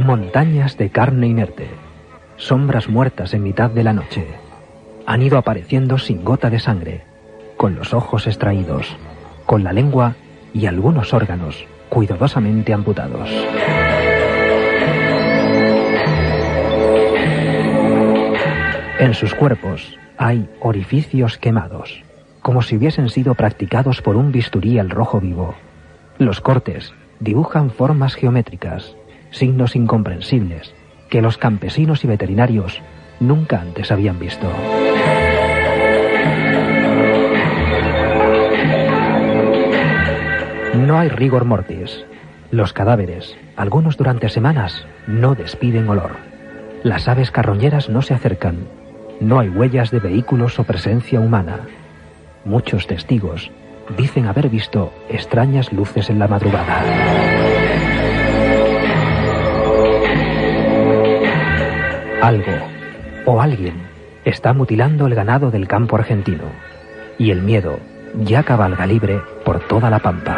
Montañas de carne inerte, sombras muertas en mitad de la noche. Han ido apareciendo sin gota de sangre, con los ojos extraídos, con la lengua y algunos órganos cuidadosamente amputados. En sus cuerpos hay orificios quemados, como si hubiesen sido practicados por un bisturí al rojo vivo. Los cortes dibujan formas geométricas, signos incomprensibles, que los campesinos y veterinarios nunca antes habían visto. No hay rigor mortis. Los cadáveres, algunos durante semanas, no despiden olor. Las aves carroñeras no se acercan. No hay huellas de vehículos o presencia humana. Muchos testigos dicen haber visto extrañas luces en la madrugada. Algo o alguien está mutilando el ganado del campo argentino, y el miedo ya cabalga libre por toda la pampa.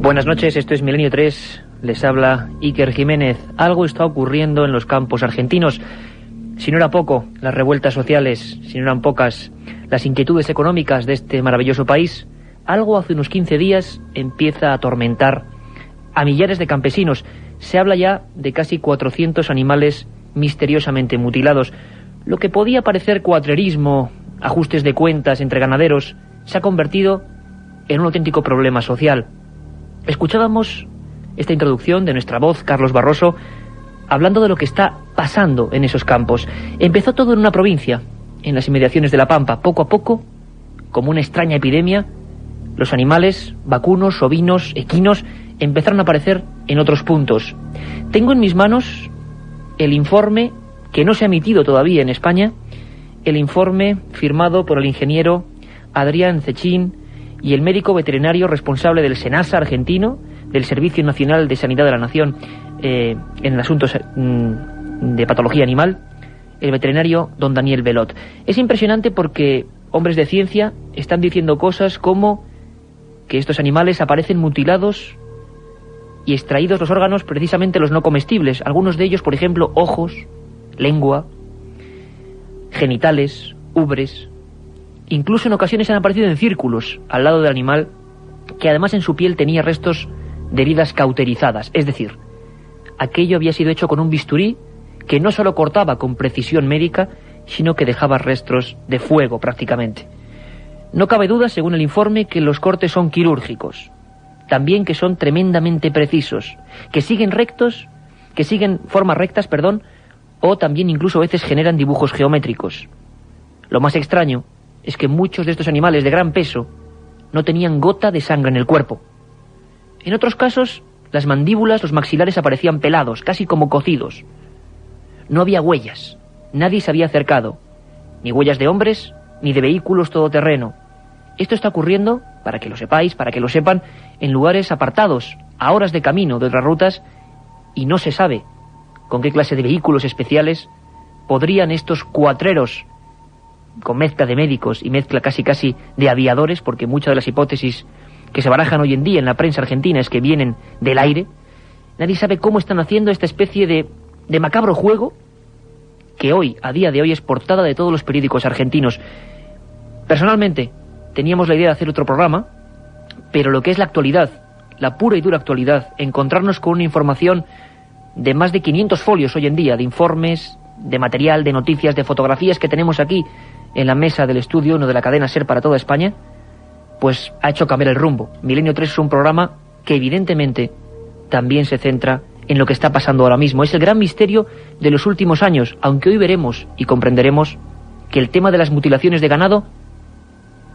Buenas noches, esto es Milenio 3, les habla Iker Jiménez. Algo está ocurriendo en los campos argentinos. Si no era poco las revueltas sociales, si no eran pocas las inquietudes económicas de este maravilloso país, algo hace unos 15 días empieza a atormentar a millares de campesinos. Se habla ya de casi 400 animales misteriosamente mutilados. Lo que podía parecer cuatrerismo, ajustes de cuentas entre ganaderos, se ha convertido en un auténtico problema social. Escuchábamos esta introducción de nuestra voz, Carlos Barroso, hablando de lo que está pasando en esos campos. Empezó todo en una provincia, en las inmediaciones de La Pampa. Poco a poco, como una extraña epidemia, los animales, vacunos, ovinos, equinos, empezaron a aparecer en otros puntos. Tengo en mis manos el informe, que no se ha emitido todavía en España, el informe firmado por el ingeniero Adrián Cechín y el médico veterinario responsable del SENASA argentino, del Servicio Nacional de Sanidad de la Nación en asuntos de patología animal, el veterinario don Daniel Belot. Es impresionante porque hombres de ciencia están diciendo cosas como que estos animales aparecen mutilados y extraídos los órganos, precisamente los no comestibles. Algunos de ellos, por ejemplo, ojos, lengua, genitales, ubres. Incluso en ocasiones han aparecido en círculos al lado del animal, que además en su piel tenía restos de heridas cauterizadas. Es decir, aquello había sido hecho con un bisturí que no solo cortaba con precisión médica, sino que dejaba restos de fuego prácticamente. No cabe duda, según el informe, que los cortes son quirúrgicos. También que son tremendamente precisos, que siguen formas rectas, o también incluso a veces generan dibujos geométricos. Lo más extraño es que muchos de estos animales de gran peso no tenían gota de sangre en el cuerpo. En otros casos, las mandíbulas, los maxilares aparecían pelados, casi como cocidos. No había huellas, nadie se había acercado, ni huellas de hombres, ni de vehículos todoterreno. Esto está ocurriendo, para que lo sepáis, para que lo sepan, en lugares apartados, a horas de camino de otras rutas, y no se sabe con qué clase de vehículos especiales podrían estos cuatreros, con mezcla de médicos y mezcla casi de aviadores, porque muchas de las hipótesis que se barajan hoy en día en la prensa argentina es que vienen del aire. Nadie sabe cómo están haciendo esta especie de macabro juego que hoy, a día de hoy, es portada de todos los periódicos argentinos. Personalmente, teníamos la idea de hacer otro programa, pero lo que es la actualidad, la pura y dura actualidad, encontrarnos con una información de más de 500 folios hoy en día, de informes, de material, de noticias, de fotografías que tenemos aquí en la mesa del estudio 1 de la cadena SER para toda España, pues ha hecho cambiar el rumbo. Milenio 3 es un programa que evidentemente también se centra en lo que está pasando ahora mismo. Es el gran misterio de los últimos años, aunque hoy veremos y comprenderemos que el tema de las mutilaciones de ganado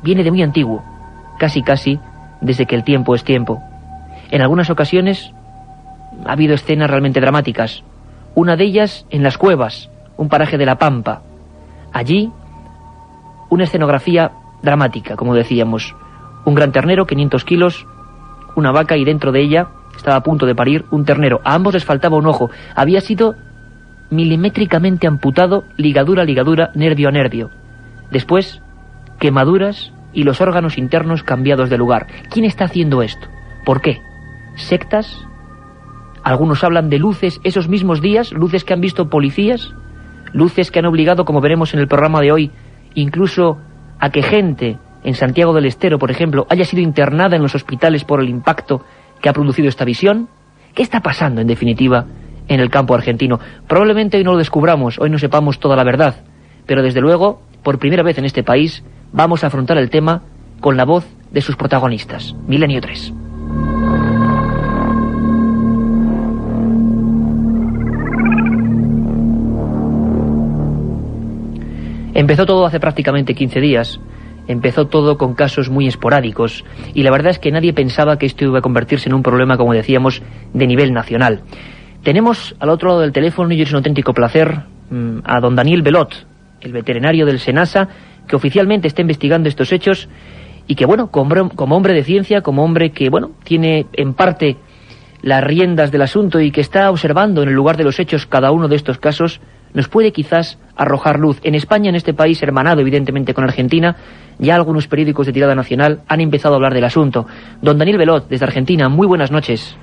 viene de muy antiguo, casi desde que el tiempo es tiempo. En algunas ocasiones ha habido escenas realmente dramáticas. Una de ellas en Las Cuevas, un paraje de La Pampa. Allí, una escenografía dramática, como decíamos. Un gran ternero, 500 kilos, una vaca, y dentro de ella estaba a punto de parir un ternero. A ambos les faltaba un ojo. Había sido milimétricamente amputado, ligadura a ligadura, nervio a nervio. Después, quemaduras y los órganos internos cambiados de lugar. ¿Quién está haciendo esto? ¿Por qué? ¿Sectas? Algunos hablan de luces esos mismos días, luces que han visto policías, luces que han obligado, como veremos en el programa de hoy, incluso a que gente en Santiago del Estero, por ejemplo, haya sido internada en los hospitales por el impacto que ha producido esta visión. ¿Qué está pasando, en definitiva, en el campo argentino? Probablemente hoy no lo descubramos, hoy no sepamos toda la verdad, pero desde luego, por primera vez en este país, vamos a afrontar el tema con la voz de sus protagonistas. Milenio 3. Empezó todo hace prácticamente 15 días. Empezó todo con casos muy esporádicos y la verdad es que nadie pensaba que esto iba a convertirse en un problema, como decíamos, de nivel nacional. Tenemos al otro lado del teléfono, y es un auténtico placer, a don Daniel Belot, el veterinario del SENASA, que oficialmente está investigando estos hechos y que, bueno, como hombre de ciencia, como hombre que, bueno, tiene en parte las riendas del asunto y que está observando en el lugar de los hechos cada uno de estos casos, nos puede quizás arrojar luz. En España, en este país hermanado evidentemente con Argentina, ya algunos periódicos de tirada nacional han empezado a hablar del asunto. Don Daniel Belot, desde Argentina, muy buenas noches.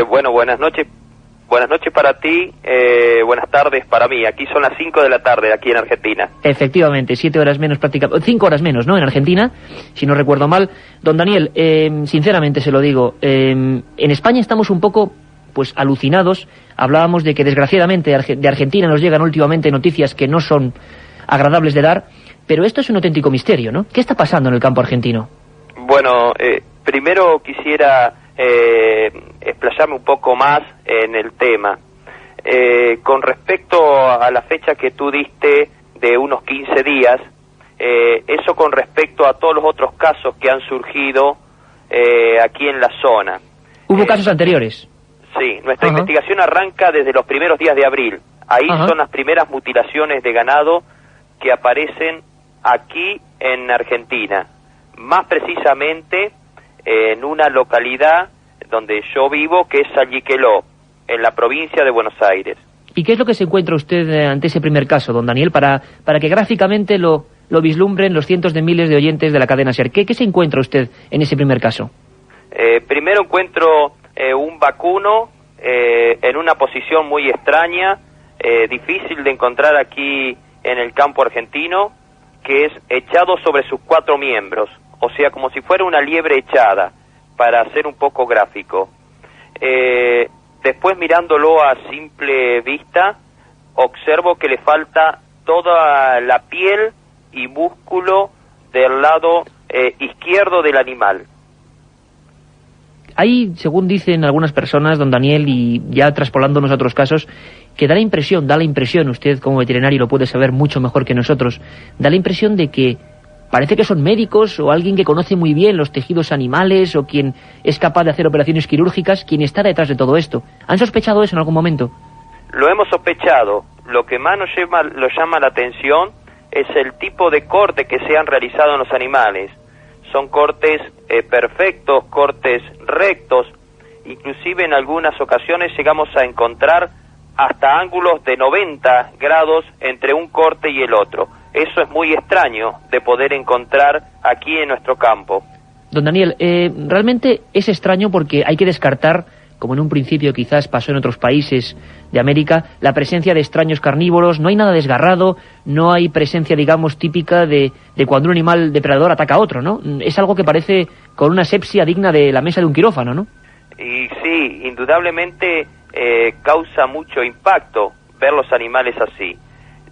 Bueno, buenas noches. Buenas noches para ti, buenas tardes para mí. Aquí son las 5 de la tarde, aquí en Argentina. Efectivamente, 7 horas menos prácticamente, 5 horas menos, ¿no?, en Argentina, si no recuerdo mal. Don Daniel, sinceramente se lo digo, en España estamos un poco, pues, alucinados. Hablábamos de que desgraciadamente de Argentina nos llegan últimamente noticias que no son agradables de dar, pero esto es un auténtico misterio, ¿no? ¿Qué está pasando en el campo argentino? Bueno, primero quisiera explayarme un poco más en el tema. Con respecto a la fecha que tú diste de unos 15 días, eso con respecto a todos los otros casos que han surgido aquí en la zona. ¿Hubo casos anteriores? Sí, nuestra investigación arranca desde los primeros días de abril. Ahí son las primeras mutilaciones de ganado que aparecen aquí en Argentina. Más precisamente en una localidad donde yo vivo, que es Salliqueló, en la provincia de Buenos Aires. ¿Y qué es lo que se encuentra usted ante ese primer caso, don Daniel, para que gráficamente lo vislumbren los cientos de miles de oyentes de la cadena SER? ¿Qué se encuentra usted en ese primer caso? Primero encuentro un vacuno en una posición muy extraña, difícil de encontrar aquí en el campo argentino, que es echado sobre sus 4 miembros, o sea, como si fuera una liebre echada, para ser un poco gráfico. Después, mirándolo a simple vista, observo que le falta toda la piel y músculo del lado izquierdo del animal. Hay, según dicen algunas personas, don Daniel, y ya traspolándonos a otros casos, que da la impresión, usted como veterinario lo puede saber mucho mejor que nosotros, da la impresión de que parece que son médicos o alguien que conoce muy bien los tejidos animales o quien es capaz de hacer operaciones quirúrgicas, quien está detrás de todo esto. ¿Han sospechado eso en algún momento? Lo hemos sospechado. Lo que más nos llama la atención es el tipo de corte que se han realizado en los animales. Son cortes perfectos, cortes rectos, inclusive en algunas ocasiones llegamos a encontrar hasta ángulos de 90 grados entre un corte y el otro. Eso es muy extraño de poder encontrar aquí en nuestro campo. Don Daniel, realmente es extraño porque hay que descartar, como en un principio quizás pasó en otros países de América, la presencia de extraños carnívoros. No hay nada desgarrado, no hay presencia, digamos, típica de cuando un animal depredador ataca a otro, ¿no? Es algo que parece con una asepsia digna de la mesa de un quirófano, ¿no? Y sí, indudablemente causa mucho impacto ver los animales así.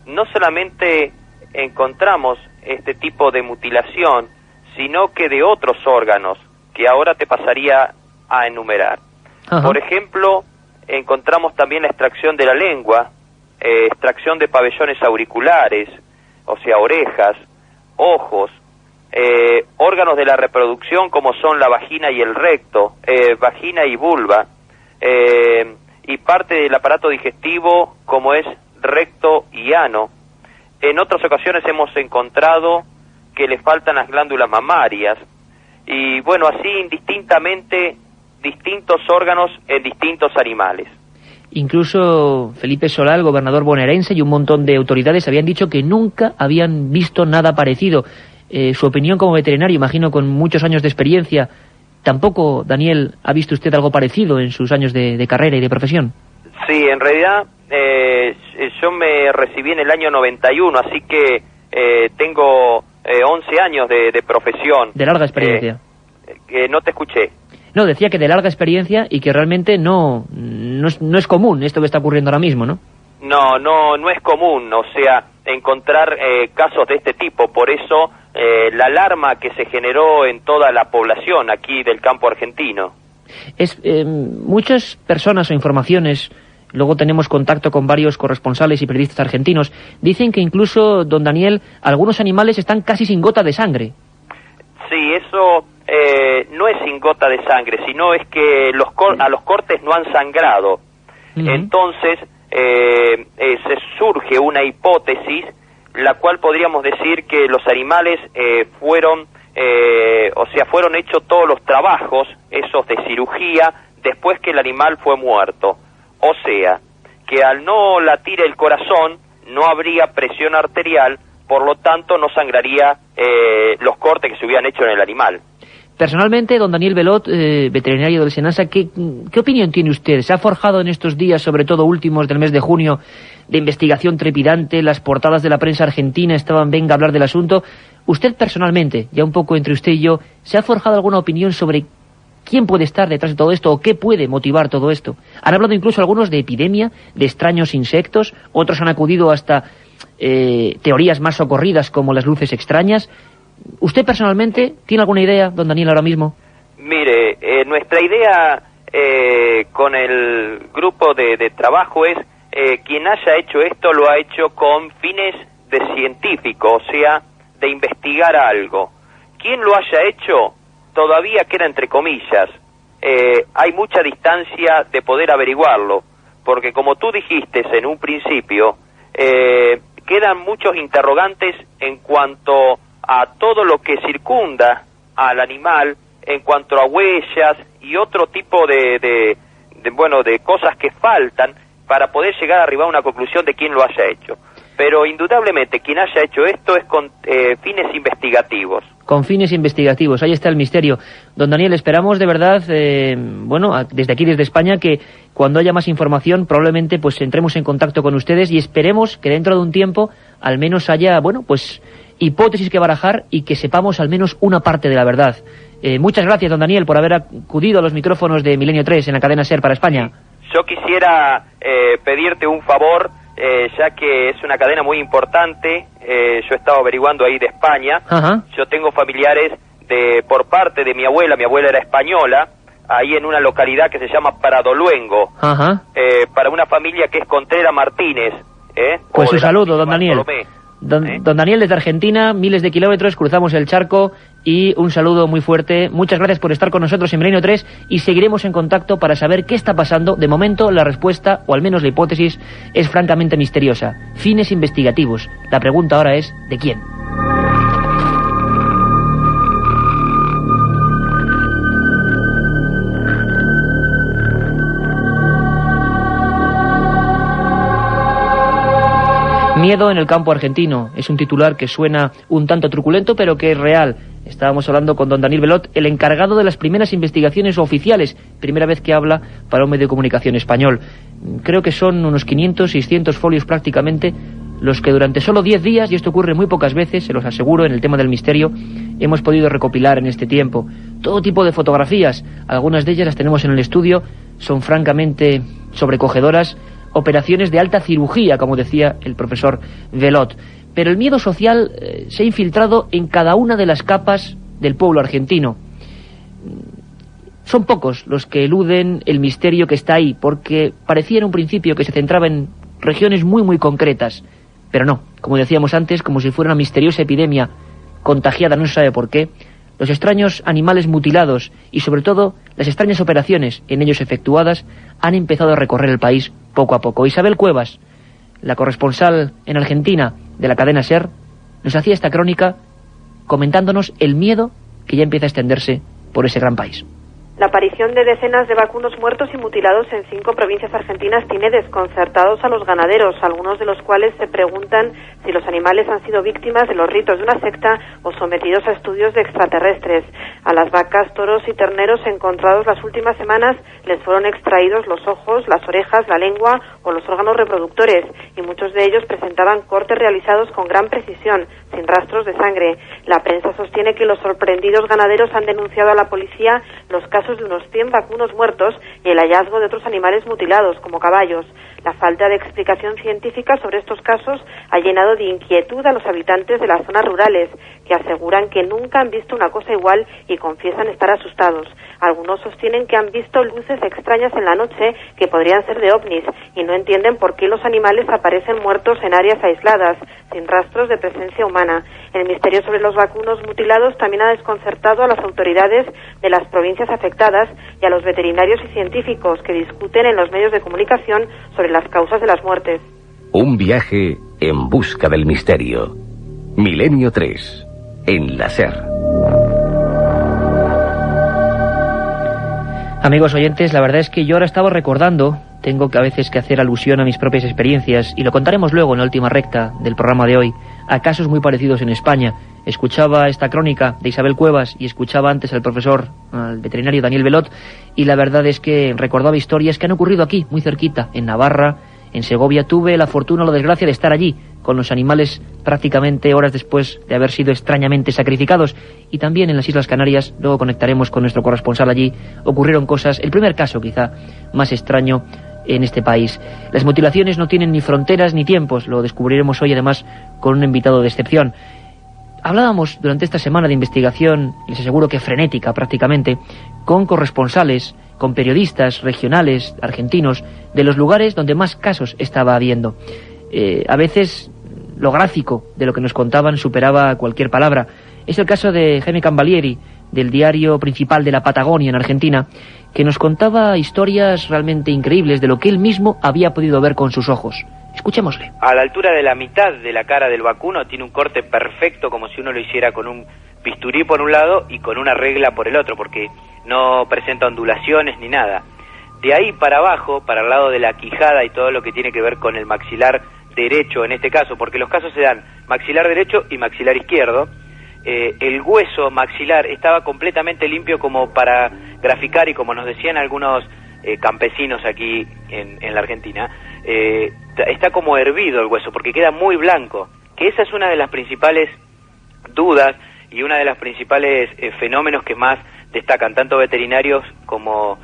No solamente encontramos este tipo de mutilación, sino que de otros órganos, que ahora te pasaría a enumerar. Por ejemplo, encontramos también la extracción de la lengua, extracción de pabellones auriculares, o sea, orejas, ojos, órganos de la reproducción como son la vagina y el recto, vagina y vulva, y parte del aparato digestivo como es recto y ano. En otras ocasiones hemos encontrado que le faltan las glándulas mamarias, y bueno, así indistintamente distintos órganos en distintos animales. Incluso Felipe Solá, el gobernador bonaerense, y un montón de autoridades habían dicho que nunca habían visto nada parecido. Su opinión como veterinario, imagino con muchos años de experiencia, ¿tampoco, Daniel, ha visto usted algo parecido en sus años de carrera y de profesión? Sí, en realidad yo me recibí en el año 91, así que tengo 11 años de profesión. De larga experiencia. No te escuché. No, decía que de larga experiencia y que realmente no es común esto que está ocurriendo ahora mismo, ¿no? No es común, o sea, encontrar casos de este tipo. Por eso la alarma que se generó en toda la población aquí del campo argentino. Muchas personas o informaciones, luego tenemos contacto con varios corresponsales y periodistas argentinos, dicen que incluso, don Daniel, algunos animales están casi sin gota de sangre. Sí, eso no es sin gota de sangre, sino es que a los cortes no han sangrado. Entonces se surge una hipótesis, la cual podríamos decir que los animales fueron hechos todos los trabajos, esos de cirugía, después que el animal fue muerto. O sea, que al no latir el corazón, no habría presión arterial, por lo tanto no sangraría los cortes que se hubieran hecho en el animal. Personalmente, don Daniel Belot, veterinario del SENASA, ¿qué opinión tiene usted? ¿Se ha forjado en estos días, sobre todo últimos del mes de junio, de investigación trepidante? Las portadas de la prensa argentina estaban venga a hablar del asunto. Usted personalmente, ya un poco entre usted y yo, ¿se ha forjado alguna opinión sobre quién puede estar detrás de todo esto o qué puede motivar todo esto? Han hablado incluso algunos de epidemia, de extraños insectos, otros han acudido hasta teorías más socorridas como las luces extrañas. ¿Usted personalmente tiene alguna idea, don Daniel, ahora mismo? Mire, nuestra idea con el grupo de trabajo es quien haya hecho esto lo ha hecho con fines de científico, o sea, de investigar algo. Quien lo haya hecho todavía queda entre comillas. Hay mucha distancia de poder averiguarlo, porque como tú dijiste en un principio, quedan muchos interrogantes en cuanto a todo lo que circunda al animal, en cuanto a huellas y otro tipo de cosas que faltan para poder llegar a arribar a una conclusión de quién lo haya hecho. Pero indudablemente quien haya hecho esto es con fines investigativos. Con fines investigativos, ahí está el misterio. Don Daniel, esperamos de verdad, desde aquí, desde España, que cuando haya más información probablemente pues entremos en contacto con ustedes y esperemos que dentro de un tiempo al menos haya, hipótesis que barajar y que sepamos al menos una parte de la verdad. Muchas gracias, don Daniel, por haber acudido a los micrófonos de Milenio 3 en la cadena SER para España. Yo quisiera pedirte un favor, ya que es una cadena muy importante. Yo he estado averiguando ahí de España. Ajá. Yo tengo familiares por parte de mi abuela era española, ahí en una localidad que se llama Paradoluengo. Ajá. Para una familia que es Contreras Martínez. Pues un saludo, don Daniel. Don Daniel, desde Argentina, miles de kilómetros, cruzamos el charco y un saludo muy fuerte. Muchas gracias por estar con nosotros en Milenio 3 y seguiremos en contacto para saber qué está pasando. De momento, la respuesta, o al menos la hipótesis, es francamente misteriosa. Fines investigativos. La pregunta ahora es, ¿de quién? Miedo en el campo argentino. Es un titular que suena un tanto truculento, pero que es real. Estábamos hablando con don Daniel Belot, el encargado de las primeras investigaciones oficiales. Primera vez que habla para un medio de comunicación español. Creo que son unos 500, 600 folios prácticamente, los que durante solo 10 días, y esto ocurre muy pocas veces, se los aseguro, en el tema del misterio, hemos podido recopilar en este tiempo. Todo tipo de fotografías, algunas de ellas las tenemos en el estudio, son francamente sobrecogedoras. Operaciones de alta cirugía, como decía el profesor Belot. Pero el miedo social se ha infiltrado en cada una de las capas del pueblo argentino. Son pocos los que eluden el misterio que está ahí, porque parecía en un principio que se centraba en regiones muy muy concretas. Pero no, como decíamos antes, como si fuera una misteriosa epidemia contagiada, no se sabe por qué. Los extraños animales mutilados y sobre todo las extrañas operaciones en ellos efectuadas han empezado a recorrer el país poco a poco. Isabel Cuevas, la corresponsal en Argentina de la cadena SER, nos hacía esta crónica comentándonos el miedo que ya empieza a extenderse por ese gran país. La aparición de decenas de vacunos muertos y mutilados en 5 provincias argentinas tiene desconcertados a los ganaderos, algunos de los cuales se preguntan si los animales han sido víctimas de los ritos de una secta o sometidos a estudios de extraterrestres. A las vacas, toros y terneros encontrados las últimas semanas les fueron extraídos los ojos, las orejas, la lengua o los órganos reproductores, y muchos de ellos presentaban cortes realizados con gran precisión, sin rastros de sangre. La prensa sostiene que los sorprendidos ganaderos han denunciado a la policía los casos de unos 100 vacunos muertos y el hallazgo de otros animales mutilados, como caballos. La falta de explicación científica sobre estos casos ha llenado de inquietud a los habitantes de las zonas rurales, que aseguran que nunca han visto una cosa igual y confiesan estar asustados. Algunos sostienen que han visto luces extrañas en la noche que podrían ser de ovnis y no entienden por qué los animales aparecen muertos en áreas aisladas, sin rastros de presencia humana. El misterio sobre los vacunos mutilados también ha desconcertado a las autoridades de las provincias afectadas y a los veterinarios y científicos que discuten en los medios de comunicación sobre las causas de las muertes. Un viaje en busca del misterio. Milenio 3, en la SER. Amigos oyentes, la verdad es que yo ahora estaba recordando, tengo que a veces que hacer alusión a mis propias experiencias, y lo contaremos luego en la última recta del programa de hoy, a casos muy parecidos en España. Escuchaba esta crónica de Isabel Cuevas y escuchaba antes al profesor, al veterinario Daniel Belot, y la verdad es que recordaba historias que han ocurrido aquí, muy cerquita, en Navarra, en Segovia. Tuve la fortuna o la desgracia de estar allí, con los animales prácticamente horas después de haber sido extrañamente sacrificados, y también en las Islas Canarias. Luego conectaremos con nuestro corresponsal allí. Ocurrieron cosas, el primer caso quizá más extraño en este país. Las mutilaciones no tienen ni fronteras ni tiempos, lo descubriremos hoy además con un invitado de excepción. Hablábamos durante esta semana de investigación, les aseguro que frenética prácticamente, con corresponsales, con periodistas regionales, argentinos, de los lugares donde más casos estaba habiendo. A veces lo gráfico de lo que nos contaban superaba cualquier palabra. Es el caso de Jaime Cambalieri, del diario principal de la Patagonia en Argentina, que nos contaba historias realmente increíbles de lo que él mismo había podido ver con sus ojos. Escuchémosle. A la altura de la mitad de la cara del vacuno tiene un corte perfecto, como si uno lo hiciera con un bisturí por un lado y con una regla por el otro, porque no presenta ondulaciones ni nada. De ahí para abajo, para el lado de la quijada y todo lo que tiene que ver con el maxilar derecho en este caso, porque los casos se dan maxilar derecho y maxilar izquierdo, el hueso maxilar estaba completamente limpio, como para graficar, y como nos decían algunos campesinos aquí en la Argentina, está como hervido el hueso, porque queda muy blanco, que esa es una de las principales dudas y una de las principales fenómenos que más destacan tanto veterinarios como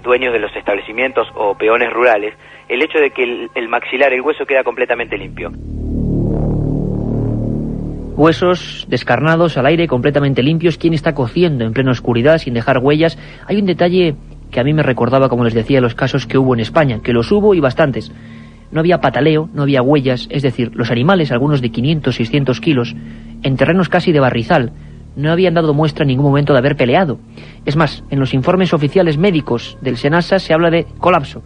dueños de los establecimientos o peones rurales, el hecho de que el maxilar, el hueso, queda completamente limpio. Huesos descarnados al aire, completamente limpios. ¿Quién está cociendo en plena oscuridad sin dejar huellas? Hay un detalle que a mí me recordaba, como les decía, los casos que hubo en España, que los hubo y bastantes. No había pataleo, no había huellas, es decir, los animales, algunos de 500, 600 kilos, en terrenos casi de barrizal, no habían dado muestra en ningún momento de haber peleado. Es más, en los informes oficiales médicos del SENASA se habla de colapso,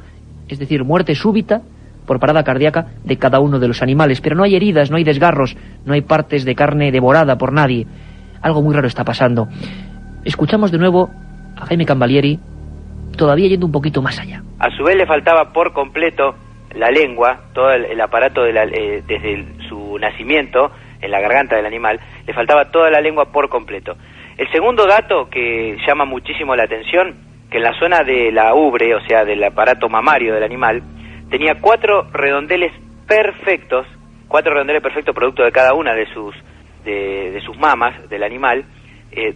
es decir, muerte súbita por parada cardíaca de cada uno de los animales, pero no hay heridas, no hay desgarros, no hay partes de carne devorada por nadie. Algo muy raro está pasando. Escuchamos de nuevo a Jaime Cambalieri, todavía yendo un poquito más allá. A su vez le faltaba por completo la lengua, todo el aparato desde su nacimiento, en la garganta del animal, le faltaba toda la lengua por completo. El segundo dato que llama muchísimo la atención, que en la zona de la ubre, o sea, del aparato mamario del animal, tenía 4 redondeles perfectos producto de cada una de sus mamas del animal,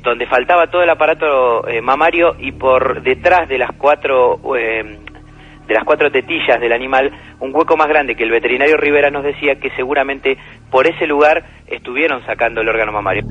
donde faltaba todo el aparato mamario, y por detrás de las 4 tetillas del animal, un hueco más grande, que el veterinario Rivera nos decía que seguramente por ese lugar estuvieron sacando el órgano mamario.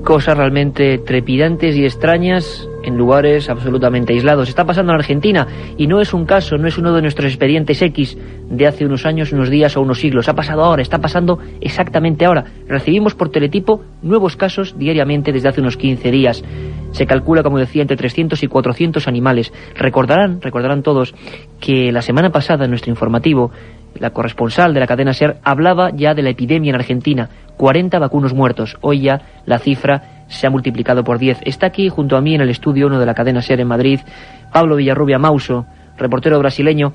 Cosas realmente trepidantes y extrañas en lugares absolutamente aislados. Está pasando en Argentina, y no es un caso, no es uno de nuestros expedientes X de hace unos años, unos días o unos siglos. Ha pasado ahora, está pasando exactamente ahora. Recibimos por teletipo nuevos casos diariamente desde hace unos 15 días. Se calcula, como decía, entre 300 y 400 animales. Recordarán todos que la semana pasada en nuestro informativo, la corresponsal de la cadena SER hablaba ya de la epidemia en Argentina. 40 vacunos muertos. Hoy ya la cifra se ha multiplicado por 10. Está aquí junto a mí en el estudio 1 de la cadena SER en Madrid, Pablo Villarrubia Mauso, reportero brasileño,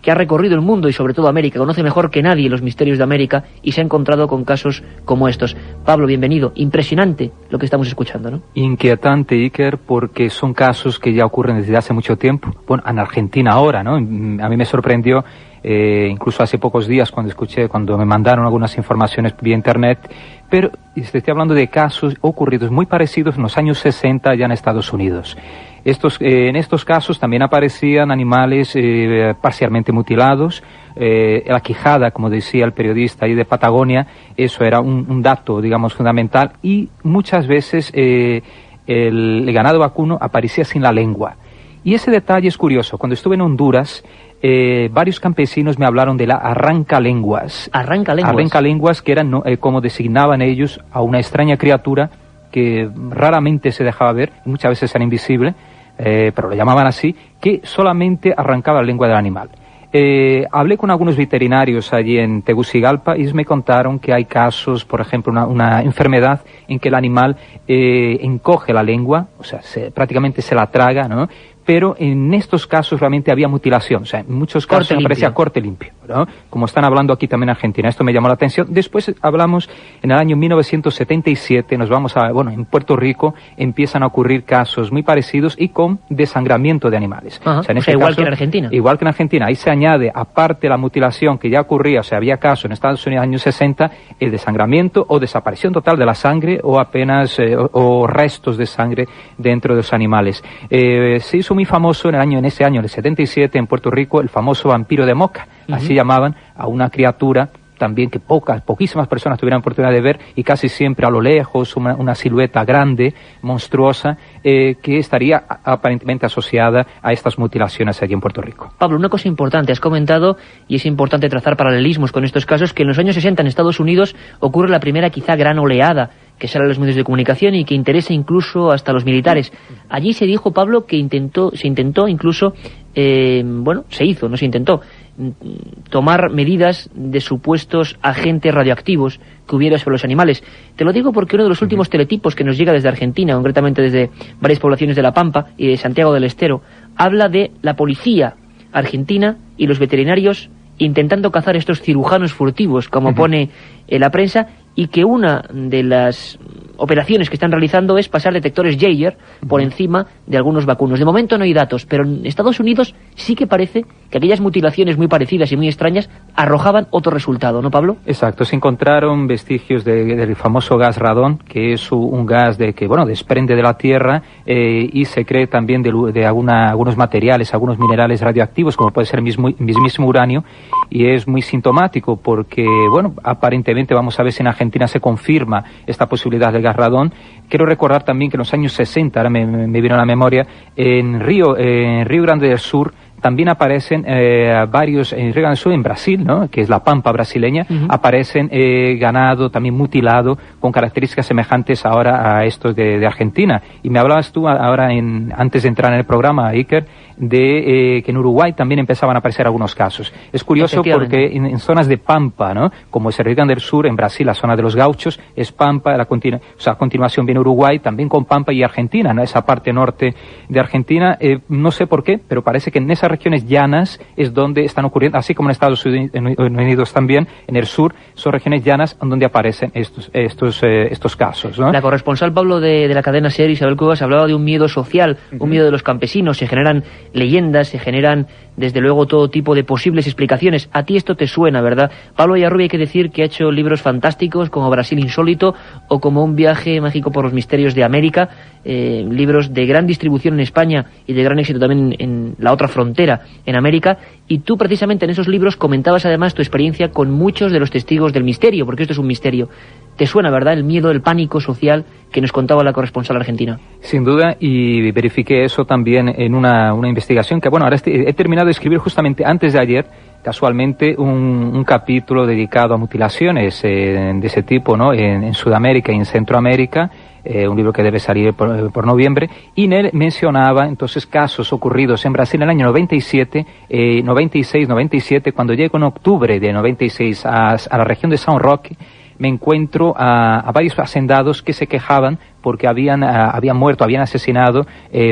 que ha recorrido el mundo y sobre todo América, conoce mejor que nadie los misterios de América y se ha encontrado con casos como estos. Pablo, bienvenido. Impresionante lo que estamos escuchando, ¿no? Inquietante, Iker, porque son casos que ya ocurren desde hace mucho tiempo. Bueno, en Argentina ahora, ¿no? A mí me sorprendió, incluso hace pocos días cuando me mandaron algunas informaciones vía internet, pero estoy hablando de casos ocurridos muy parecidos en los años 60 allá en Estados Unidos. En estos casos también aparecían animales parcialmente mutilados. La quijada, como decía el periodista ahí de Patagonia, eso era un dato, digamos, fundamental. Y muchas veces el ganado vacuno aparecía sin la lengua. Y ese detalle es curioso. Cuando estuve en Honduras, varios campesinos me hablaron de la arrancalenguas. Arrancalenguas, que eran como designaban ellos a una extraña criatura que raramente se dejaba ver, y muchas veces era invisible, pero lo llamaban así, que solamente arrancaba la lengua del animal. Hablé con algunos veterinarios allí en Tegucigalpa y me contaron que hay casos, por ejemplo, una enfermedad en que el animal encoge la lengua, o sea, prácticamente se la traga, ¿no? Pero en estos casos realmente había mutilación, o sea, en muchos casos aparecía corte limpio, ¿no? Como están hablando aquí también en Argentina, esto me llamó la atención. Después hablamos en el año 1977, en Puerto Rico empiezan a ocurrir casos muy parecidos y con desangramiento de animales. Ajá, o sea, igual que en Argentina. Igual que en Argentina, ahí se añade, aparte de la mutilación que ya ocurría, o sea, había casos en Estados Unidos en los años 60, el desangramiento o desaparición total de la sangre o apenas, o restos de sangre dentro de los animales. Se hizo muy famoso en ese año, el 77, en Puerto Rico, el famoso vampiro de Moca. Así llamaban a una criatura también que poquísimas personas tuvieran oportunidad de ver, y casi siempre a lo lejos una silueta grande, monstruosa, que estaría aparentemente asociada a estas mutilaciones allí en Puerto Rico. Pablo, una cosa importante, has comentado, y es importante trazar paralelismos con estos casos, que en los años 60 en Estados Unidos ocurre la primera quizá gran oleada que sale a los medios de comunicación y que interesa incluso hasta a los militares. Allí se dijo, Pablo, que se intentó incluso, tomar medidas de supuestos agentes radioactivos que hubiera sobre los animales. Te lo digo porque uno de los últimos teletipos que nos llega desde Argentina, concretamente desde varias poblaciones de La Pampa y de Santiago del Estero, habla de la policía argentina y los veterinarios intentando cazar estos cirujanos furtivos, como pone la prensa, y que una de las operaciones que están realizando es pasar detectores Jaeger por encima de algunos vacunos. De momento no hay datos, pero en Estados Unidos sí que parece que aquellas mutilaciones muy parecidas y muy extrañas arrojaban otro resultado, ¿no, Pablo? Exacto, se encontraron vestigios del famoso gas radón, que es un gas que desprende de la tierra y se cree también de algunos materiales, algunos minerales radioactivos, como puede ser el mismísimo uranio, y es muy sintomático porque, aparentemente vamos a ver si en Argentina se confirma esta posibilidad del gas radón. Quiero recordar también que en los años 60, ahora me vino a la memoria, en Río Grande del Sur también aparecen varios, en Río Grande del Sur, en Brasil, ¿no?, que es la Pampa brasileña, aparecen ganado también mutilado con características semejantes ahora a estos de Argentina. Y me hablabas tú ahora, antes de entrar en el programa, Iker, de que en Uruguay también empezaban a aparecer algunos casos. Es curioso porque en zonas de Pampa, ¿no?, como es el Río Grande del Sur, en Brasil, la zona de los gauchos, es Pampa, a continuación viene Uruguay, también con Pampa y Argentina, ¿no?, esa parte norte de Argentina. No sé por qué, pero parece que en esas regiones llanas es donde están ocurriendo, así como en Estados Unidos también, en el sur, son regiones llanas donde aparecen estos casos, ¿no? La corresponsal, Pablo, de la cadena SER, Isabel Cuevas, hablaba de un miedo social, un miedo de los campesinos. Se generan leyendas, se generan desde luego todo tipo de posibles explicaciones. A ti esto te suena, ¿verdad? Pablo Villarrubia, hay que decir que ha hecho libros fantásticos como Brasil Insólito o como Un viaje mágico por los misterios de América, libros de gran distribución en España y de gran éxito también en la otra frontera, en América. Y tú precisamente en esos libros comentabas además tu experiencia con muchos de los testigos del misterio, porque esto es un misterio. ¿Te suena, verdad, el miedo, el pánico social que nos contaba la corresponsal argentina? Sin duda, y verifiqué eso también en una investigación que, ahora he terminado de escribir justamente antes de ayer, casualmente, un capítulo dedicado a mutilaciones de ese tipo, ¿no?, en Sudamérica y en Centroamérica, un libro que debe salir por noviembre, y en él mencionaba entonces casos ocurridos en Brasil en el año 96, 97, cuando llego en octubre de 96 a la región de São Roque. me encuentro a varios hacendados que se quejaban porque habían muerto, habían asesinado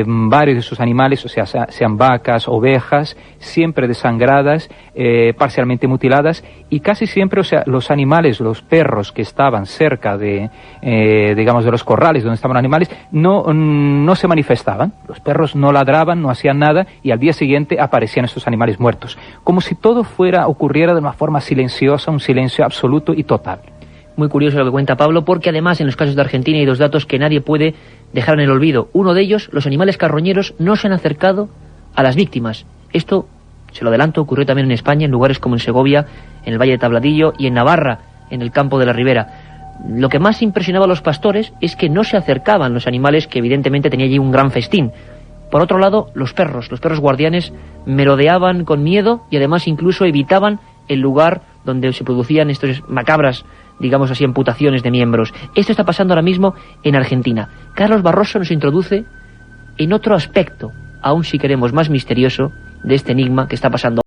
varios de sus animales, o sea, sean vacas, ovejas, siempre desangradas, parcialmente mutiladas, y casi siempre, o sea, los animales, los perros que estaban cerca de los corrales donde estaban animales, no se manifestaban. Los perros no ladraban, no hacían nada, y al día siguiente aparecían estos animales muertos. Como si todo ocurriera de una forma silenciosa, un silencio absoluto y total. Muy curioso lo que cuenta Pablo, porque además en los casos de Argentina hay dos datos que nadie puede dejar en el olvido. Uno de ellos, los animales carroñeros no se han acercado a las víctimas. Esto, se lo adelanto, ocurrió también en España, en lugares como en Segovia, en el Valle de Tabladillo y en Navarra, en el campo de la Ribera. Lo que más impresionaba a los pastores es que no se acercaban los animales, que evidentemente tenía allí un gran festín. Por otro lado, los perros guardianes merodeaban con miedo y además incluso evitaban el lugar donde se producían estas macabras, digamos así, amputaciones de miembros. Esto está pasando ahora mismo en Argentina. Carlos Barroso nos introduce en otro aspecto, aún si queremos más misterioso, de este enigma que está pasando.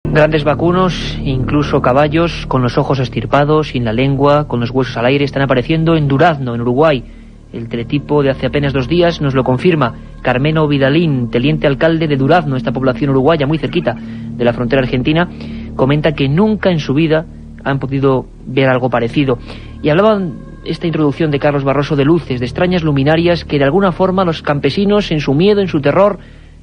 Grandes vacunos, incluso caballos, con los ojos estirpados, sin la lengua, con los huesos al aire, están apareciendo en Durazno, en Uruguay. El teletipo de hace apenas 2 días nos lo confirma. Carmelo Vidalín, teniente alcalde de Durazno, esta población uruguaya muy cerquita de la frontera argentina, comenta que nunca en su vida han podido ver algo parecido. Y hablaban esta introducción de Carlos Barroso de luces, de extrañas luminarias que de alguna forma los campesinos, en su miedo, en su terror,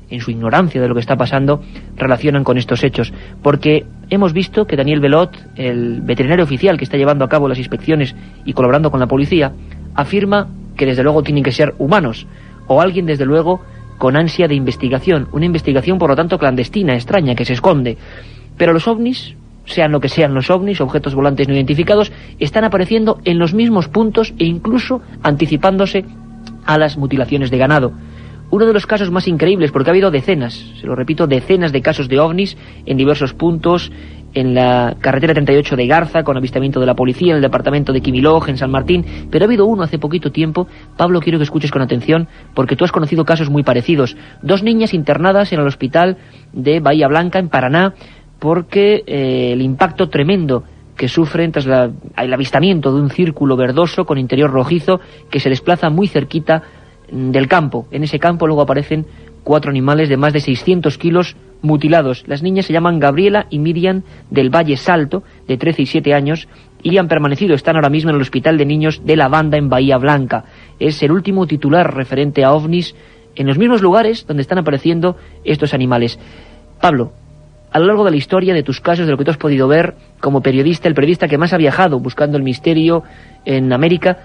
en su ignorancia de lo que está pasando, relacionan con estos hechos. Porque hemos visto que Daniel Belot, el veterinario oficial que está llevando a cabo las inspecciones y colaborando con la policía, afirma que desde luego tienen que ser humanos, o alguien desde luego con ansia de investigación, una investigación por lo tanto clandestina, extraña, que se esconde. Pero los ovnis, sean lo que sean los ovnis, objetos volantes no identificados, están apareciendo en los mismos puntos e incluso anticipándose a las mutilaciones de ganado. Uno de los casos más increíbles, porque ha habido decenas, se lo repito, decenas de casos de ovnis en diversos puntos, en la carretera 38 de Garza, con avistamiento de la policía, en el departamento de Quimiloj, en San Martín, pero ha habido uno hace poquito tiempo. Pablo, quiero que escuches con atención, porque tú has conocido casos muy parecidos. 2 niñas internadas en el hospital de Bahía Blanca, en Paraná, porque el impacto tremendo que sufren tras el avistamiento de un círculo verdoso con interior rojizo que se desplaza muy cerquita del campo. En ese campo luego aparecen 4 animales de más de 600 kilos mutilados. Las niñas se llaman Gabriela y Miriam del Valle Salto, de 13 y 7 años, y han permanecido, están ahora mismo en el Hospital de Niños de la Banda en Bahía Blanca. Es el último titular referente a ovnis en los mismos lugares donde están apareciendo estos animales. Pablo, a lo largo de la historia, de tus casos, de lo que tú has podido ver como periodista, el periodista que más ha viajado buscando el misterio en América,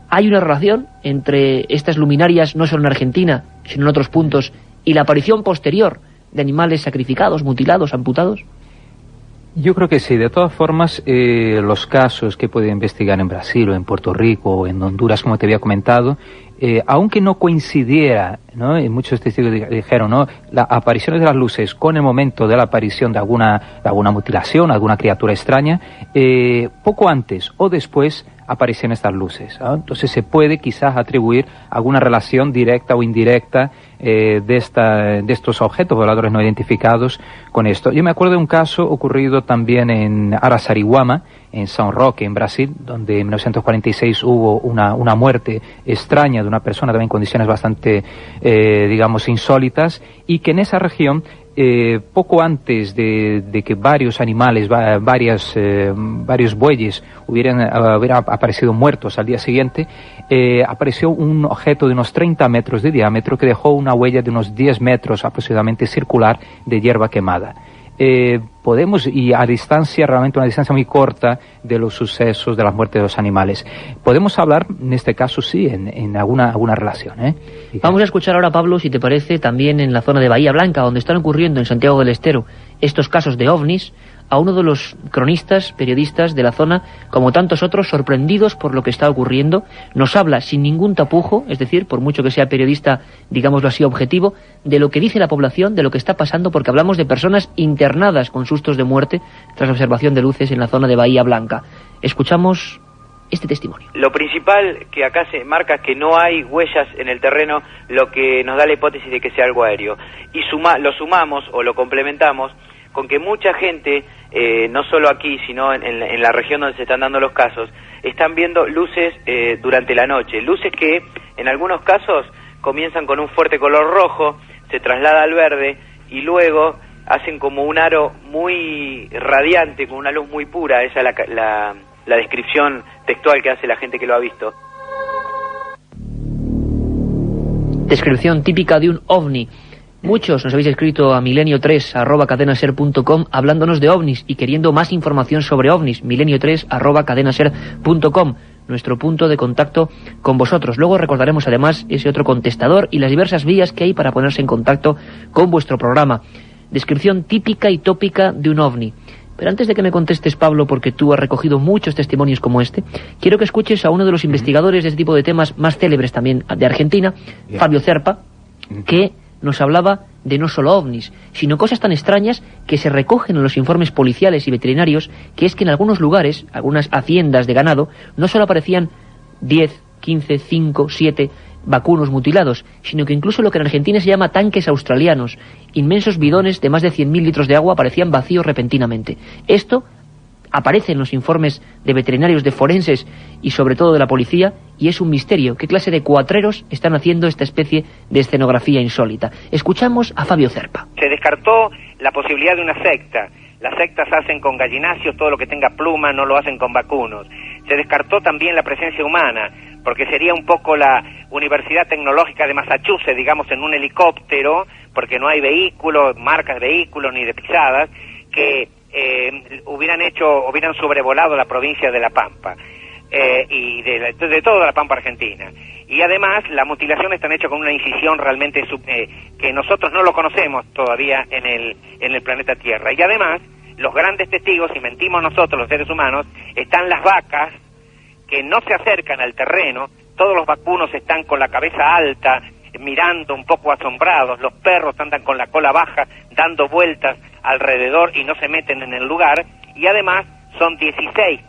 ¿hay una relación entre estas luminarias, no solo en Argentina, sino en otros puntos, y la aparición posterior de animales sacrificados, mutilados, amputados? Yo creo que sí. De todas formas, los casos que puede investigar en Brasil o en Puerto Rico o en Honduras, como te había comentado, aunque no coincidiera, ¿no? Y muchos testigos dijeron, ¿no?, la aparición de las luces con el momento de la aparición de alguna mutilación, alguna criatura extraña, poco antes o después aparecían estas luces, ¿no? Entonces se puede quizás atribuir alguna relación directa o indirecta de estos objetos voladores no identificados con esto. Yo me acuerdo de un caso ocurrido también en Araçariguama, en São Roque, en Brasil, donde en 1946 hubo una muerte extraña de una persona también en condiciones bastante, digamos, insólitas, y que en esa región, poco antes de que varios animales, varios bueyes hubieran aparecido muertos al día siguiente, apareció un objeto de unos 30 metros de diámetro que dejó una huella de unos 10 metros aproximadamente circular de hierba quemada. Podemos, y a distancia, realmente una distancia muy corta de los sucesos de las muertes de los animales. Podemos hablar, en este caso sí, en alguna relación. Vamos a escuchar ahora, Pablo, si te parece, también en la zona de Bahía Blanca, donde están ocurriendo en Santiago del Estero estos casos de ovnis, a uno de los cronistas, periodistas de la zona, como tantos otros, sorprendidos por lo que está ocurriendo. Nos habla sin ningún tapujo, es decir, por mucho que sea periodista, digámoslo así, objetivo, de lo que dice la población, de lo que está pasando, porque hablamos de personas internadas con sustos de muerte tras la observación de luces en la zona de Bahía Blanca. Escuchamos este testimonio. Lo principal que acá se marca es que no hay huellas en el terreno, lo que nos da la hipótesis de que sea algo aéreo. Y lo sumamos o lo complementamos con que mucha gente, no solo aquí, sino en la región donde se están dando los casos, están viendo luces durante la noche. Luces que, en algunos casos, comienzan con un fuerte color rojo, se traslada al verde, y luego hacen como un aro muy radiante, con una luz muy pura. Esa es la descripción textual que hace la gente que lo ha visto. Descripción típica de un ovni. Muchos nos habéis escrito a milenio3@cadenaser.com hablándonos de ovnis y queriendo más información sobre ovnis. milenio3@cadenaser.com, nuestro punto de contacto con vosotros. Luego recordaremos además ese otro contestador y las diversas vías que hay para ponerse en contacto con vuestro programa. Descripción típica y tópica de un ovni. Pero antes de que me contestes, Pablo, porque tú has recogido muchos testimonios como este, quiero que escuches a uno de los investigadores de este tipo de temas más célebres también de Argentina, Fabio Zerpa, que nos hablaba de no solo ovnis, sino cosas tan extrañas que se recogen en los informes policiales y veterinarios, que es que en algunos lugares, algunas haciendas de ganado, no solo aparecían 10, 15, 5, 7 vacunos mutilados, sino que incluso lo que en Argentina se llama tanques australianos, inmensos bidones de más de 100.000 litros de agua, aparecían vacíos repentinamente. Esto aparece en los informes de veterinarios, de forenses y sobre todo de la policía, y es un misterio. ¿Qué clase de cuatreros están haciendo esta especie de escenografía insólita? Escuchamos a Fabio Zerpa. Se descartó la posibilidad de una secta. Las sectas hacen con gallinacios todo lo que tenga pluma, no lo hacen con vacunos. Se descartó también la presencia humana, porque sería un poco la Universidad Tecnológica de Massachusetts, digamos, en un helicóptero, porque no hay vehículos, marcas de vehículos ni de pisadas, que hubieran sobrevolado la provincia de La Pampa y de toda la Pampa Argentina. Y además la mutilación está hecha con una incisión realmente que nosotros no lo conocemos todavía en el planeta Tierra. Y además los grandes testigos, si mentimos nosotros los seres humanos, están las vacas que no se acercan al terreno. Todos los vacunos están con la cabeza alta, mirando un poco asombrados. Los perros andan con la cola baja, dando vueltas alrededor y no se meten en el lugar. Y además son 16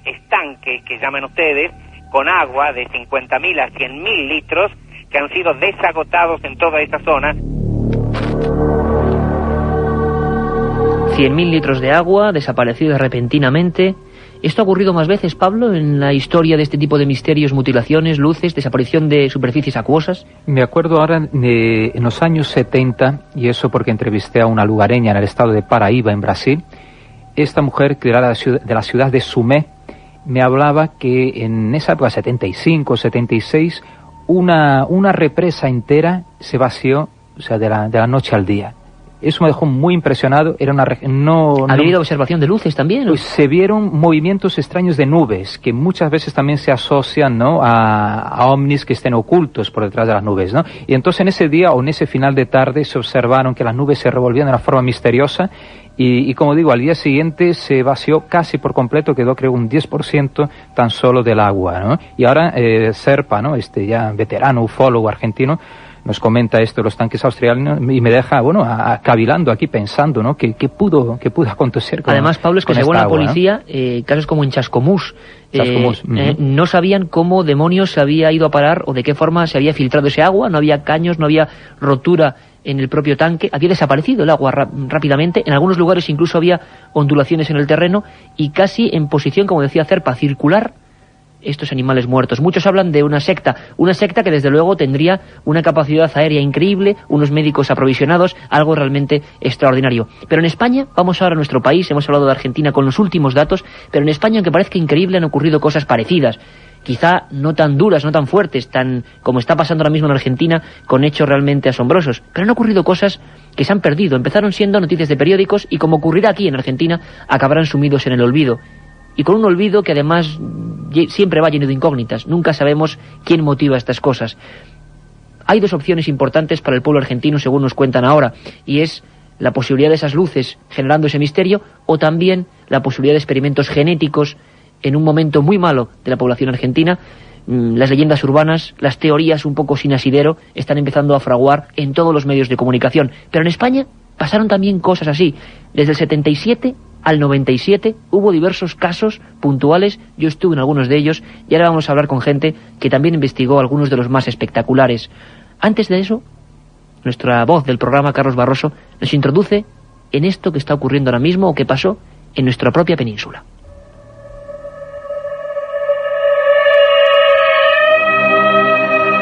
estanques que llaman ustedes, con agua de 50.000 a 100.000 litros, que han sido desagotados en toda esta zona. 100.000 litros de agua desaparecidos repentinamente. ¿Esto ha ocurrido más veces, Pablo, en la historia de este tipo de misterios, mutilaciones, luces, desaparición de superficies acuosas? Me acuerdo ahora en los años 70, y eso porque entrevisté a una lugareña en el estado de Paraíba, en Brasil. Esta mujer, que era de la ciudad de Sumé, me hablaba que en esa época, 75, 76, una represa entera se vació, o sea, de la noche al día. Eso me dejó muy impresionado. Era una ¿Ha habido observación de luces también? Pues se vieron movimientos extraños de nubes, que muchas veces también se asocian, ¿no?, a ovnis que estén ocultos por detrás de las nubes, ¿no? Y entonces en ese día o en ese final de tarde se observaron que las nubes se revolvían de una forma misteriosa y como digo, al día siguiente se vació casi por completo, quedó creo un 10% tan solo del agua, ¿no? Y ahora Zerpa, ¿no?, ya veterano ufólogo argentino, nos comenta esto de los tanques australianos y me deja, bueno, cavilando aquí pensando, ¿no? ¿Qué pudo acontecer con Además, Pablo, es que según la policía, casos como en Chascomús, no sabían cómo demonios se había ido a parar o de qué forma se había filtrado ese agua, no había caños, no había rotura en el propio tanque, había desaparecido el agua rápidamente, en algunos lugares incluso había ondulaciones en el terreno y casi en posición, como decía Cerpa, circular estos animales muertos. Muchos hablan de una secta que desde luego tendría una capacidad aérea increíble, unos médicos aprovisionados, algo realmente extraordinario. Pero en España, vamos ahora a nuestro país, hemos hablado de Argentina con los últimos datos, pero en España, aunque parezca increíble, han ocurrido cosas parecidas. Quizá no tan duras, no tan fuertes, tan como está pasando ahora mismo en Argentina, con hechos realmente asombrosos. Pero han ocurrido cosas que se han perdido. Empezaron siendo noticias de periódicos y, como ocurrirá aquí en Argentina, acabarán sumidos en el olvido. Y con un olvido que además siempre va lleno de incógnitas. Nunca sabemos quién motiva estas cosas. Hay dos opciones importantes para el pueblo argentino, según nos cuentan ahora, y es la posibilidad de esas luces generando ese misterio, o también la posibilidad de experimentos genéticos en un momento muy malo de la población argentina. Las leyendas urbanas, las teorías un poco sin asidero, están empezando a fraguar en todos los medios de comunicación. Pero en España pasaron también cosas así. Desde el 77 al 97 hubo diversos casos puntuales, yo estuve en algunos de ellos, y ahora vamos a hablar con gente que también investigó algunos de los más espectaculares. Antes de eso, nuestra voz del programa, Carlos Barroso, nos introduce en esto que está ocurriendo ahora mismo o que pasó en nuestra propia península.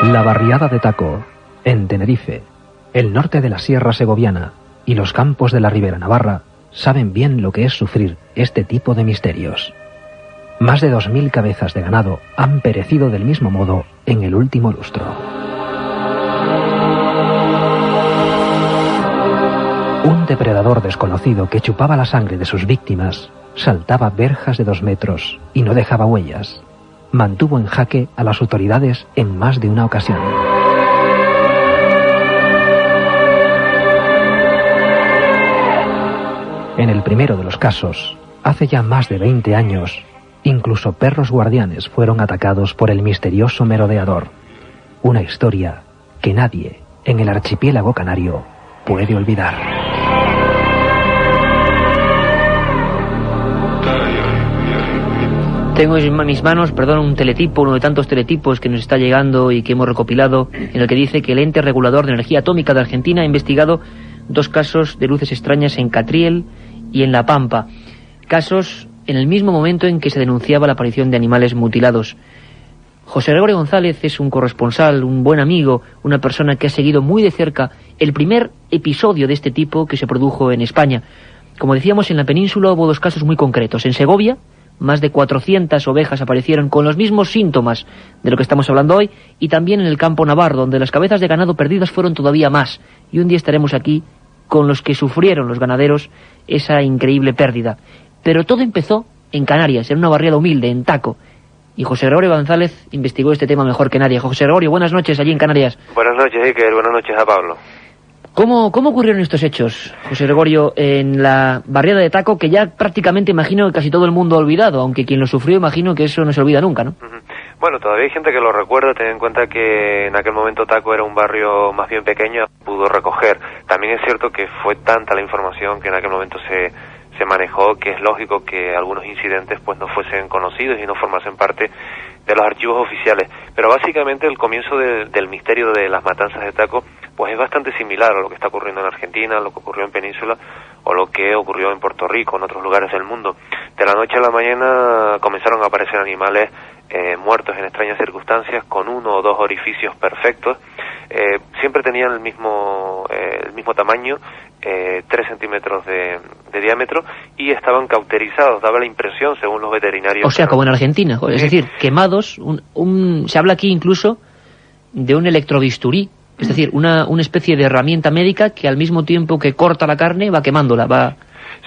La barriada de Taco, en Tenerife, el norte de la Sierra Segoviana y los campos de la Ribera Navarra saben bien lo que es sufrir este tipo de misterios. Más de 2000 cabezas de ganado han perecido del mismo modo en el último lustro. Un depredador desconocido que chupaba la sangre de sus víctimas saltaba verjas de 2 metros y no dejaba huellas. Mantuvo en jaque a las autoridades en más de una ocasión. En el primero de los casos, hace ya más de 20 años, incluso perros guardianes fueron atacados por el misterioso merodeador. Una historia que nadie en el archipiélago canario puede olvidar. Tengo en mis manos, un teletipo, uno de tantos teletipos que nos está llegando y que hemos recopilado, en el que dice que el ente regulador de energía atómica de Argentina ha investigado 2 casos de luces extrañas en Catriel y en La Pampa. Casos en el mismo momento en que se denunciaba la aparición de animales mutilados. José Gregorio González es un corresponsal, un buen amigo, una persona que ha seguido muy de cerca el primer episodio de este tipo que se produjo en España. Como decíamos, en la península hubo 2 casos muy concretos. En Segovia, más de 400 ovejas aparecieron con los mismos síntomas de lo que estamos hablando hoy, y también en el campo navarro, donde las cabezas de ganado perdidas fueron todavía más. Y un día estaremos aquí con los que sufrieron los ganaderos esa increíble pérdida. Pero todo empezó en Canarias, en una barriada humilde, en Taco. Y José Gregorio González investigó este tema mejor que nadie. José Gregorio, buenas noches allí en Canarias. Buenas noches, Iker. Buenas noches a Pablo. ¿Cómo ocurrieron estos hechos, José Gregorio, en la barriada de Taco, que ya prácticamente imagino que casi todo el mundo ha olvidado, aunque quien lo sufrió imagino que eso no se olvida nunca, ¿no? Bueno, todavía hay gente que lo recuerda. Ten en cuenta que en aquel momento Taco era un barrio más bien pequeño, pudo recoger. También es cierto que fue tanta la información que en aquel momento se manejó, que es lógico que algunos incidentes pues no fuesen conocidos y no formasen parte de los archivos oficiales. Pero básicamente el comienzo del misterio de las matanzas de Taco pues es bastante similar a lo que está ocurriendo en Argentina, a lo que ocurrió en Península o lo que ocurrió en Puerto Rico, en otros lugares del mundo. De la noche a la mañana comenzaron a aparecer animales muertos en extrañas circunstancias, con 1 o 2 orificios perfectos. Siempre tenían el mismo tamaño, 3 centímetros de diámetro, y estaban cauterizados. Daba la impresión, según los veterinarios... O sea, como en Argentina, es decir, quemados. Se habla aquí incluso de un electrobisturí, es decir, una especie de herramienta médica que al mismo tiempo que corta la carne va quemándola,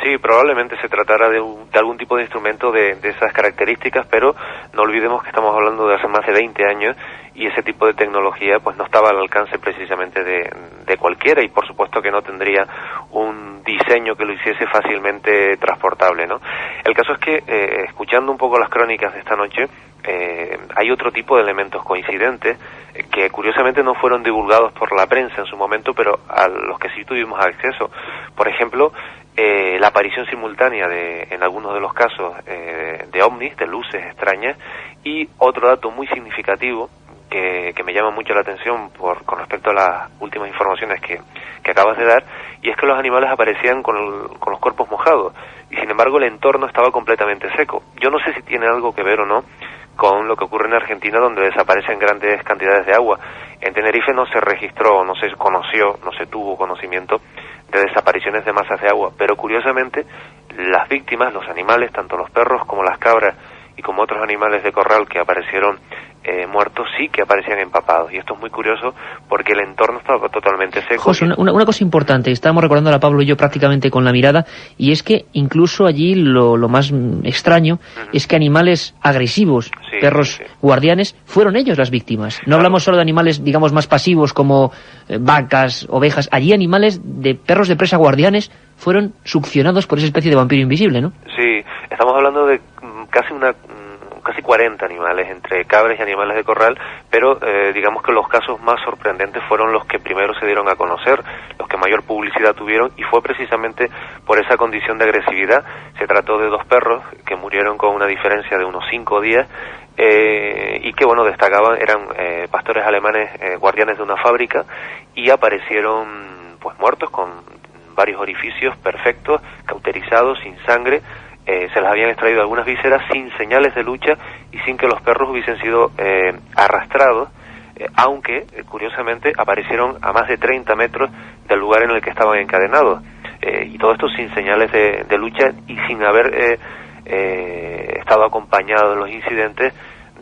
Sí, probablemente se tratara de algún tipo de instrumento de esas características, pero no olvidemos que estamos hablando de hace más de 20 años y ese tipo de tecnología pues no estaba al alcance precisamente de cualquiera, y por supuesto que no tendría un diseño que lo hiciese fácilmente transportable, ¿no? El caso es que, escuchando un poco las crónicas de esta noche, hay otro tipo de elementos coincidentes que curiosamente no fueron divulgados por la prensa en su momento, pero a los que sí tuvimos acceso. Por ejemplo, la aparición simultánea en algunos de los casos de ovnis, de luces extrañas, y otro dato muy significativo que me llama mucho la atención con respecto a las últimas informaciones que acabas de dar, y es que los animales aparecían con los cuerpos mojados, y sin embargo el entorno estaba completamente seco. Yo no sé si tiene algo que ver o no con lo que ocurre en Argentina, donde desaparecen grandes cantidades de agua. En Tenerife no se registró, no se conoció, no se tuvo conocimiento de desapariciones de masas de agua, pero curiosamente las víctimas, los animales, tanto los perros como las cabras y como otros animales de corral que aparecieron muertos, sí que aparecían empapados, y esto es muy curioso porque el entorno estaba totalmente seco. José, una cosa importante, estábamos recordando a Pablo y yo prácticamente con la mirada, y es que incluso allí lo más extraño es que animales agresivos, perros guardianes, fueron ellos las víctimas. No hablamos solo de animales, digamos, más pasivos como vacas, ovejas. Allí animales de perros de presa guardianes fueron succionados por esa especie de vampiro invisible, ¿no? Sí, estamos hablando de casi 40 animales, entre cabras y animales de corral, pero digamos que los casos más sorprendentes fueron los que primero se dieron a conocer, los que mayor publicidad tuvieron, y fue precisamente por esa condición de agresividad. Se trató de 2 perros que murieron con una diferencia de unos 5 días, y que, bueno, destacaban, eran pastores alemanes, guardianes de una fábrica, y aparecieron pues muertos con varios orificios perfectos, cauterizados, sin sangre. Se les habían extraído algunas vísceras sin señales de lucha y sin que los perros hubiesen sido arrastrados, aunque curiosamente aparecieron a más de 30 metros del lugar en el que estaban encadenados, y todo esto sin señales de lucha y sin haber estado acompañado en los incidentes